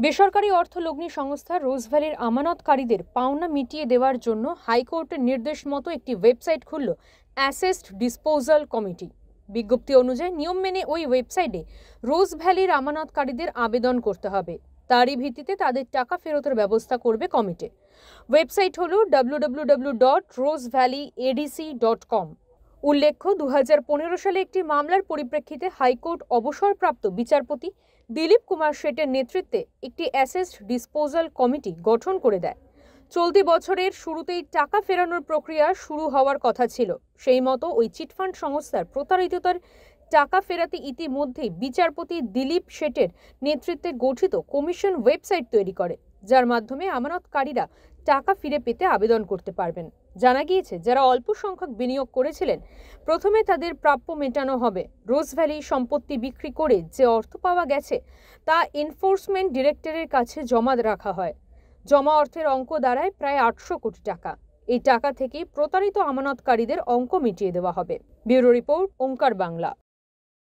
বেসরকারি অর্থলগ্নি সংস্থা রোজ ভ্যালির আমানতকারীদের পাওনা মিটিয়ে দেওয়ার জন্য হাইকোর্টের নির্দেশ মতো একটি ওয়েবসাইট খুলল অ্যাসেস্ট ডিসপোজাল কমিটি। বিজ্ঞপ্তি অনুযায়ী নিয়ম মেনে ওই ওয়েবসাইটে রোজ ভ্যালির আমানতকারীদের আবেদন করতে হবে। তারই ভিত্তিতে তাদের টাকা ফেরতের ব্যবস্থা করবে কমিটি। ওয়েবসাইট হল www.rosevalleyadc.com। উল্লেখ্য, 2015 সালে একটি মামলার পরিপ্রেক্ষিতে হাইকোর্ট অবসরপ্রাপ্ত বিচারপতি দিলীপ কুমার শেটের নেতৃত্বে একটি অ্যাসেস্ট ডিসপোজাল কমিটি গঠন করে দেয়। চলতি বছরের শুরুতেই টাকা ফেরানোর প্রক্রিয়া শুরু হওয়ার কথা ছিল। সেই মতো ওই চিটফান্ড সংস্থার প্রতারিতদের টাকা ফেরাতে ইতিমধ্যেই বিচারপতি দিলীপ শেটের নেতৃত্বে গঠিত কমিশন ওয়েবসাইট তৈরি করে, যার মাধ্যমে আমানতকারীরা টাকা ফিরে পেতে আবেদন করতে পারবেন। জানা গিয়েছে, যারা অল্প সংখ্যক বিনিয়োগ করেছিলেন প্রথমে তাদের প্রাপ্য মেটানো হবে। রোজ ভ্যালি সম্পত্তি বিক্রি করে যে অর্থ পাওয়া গেছে তা এনফোর্সমেন্ট ডিরেক্টরের কাছে জমা রাখা হয়। জমা অর্থের অঙ্ক দাঁড়ায় প্রায় 800 কোটি টাকা। এই টাকা থেকেই প্রতারিত আমানতকারীদের অঙ্ক মিটিয়ে দেওয়া হবে। ব্যুরো রিপোর্ট, ওঙ্কার বাংলা।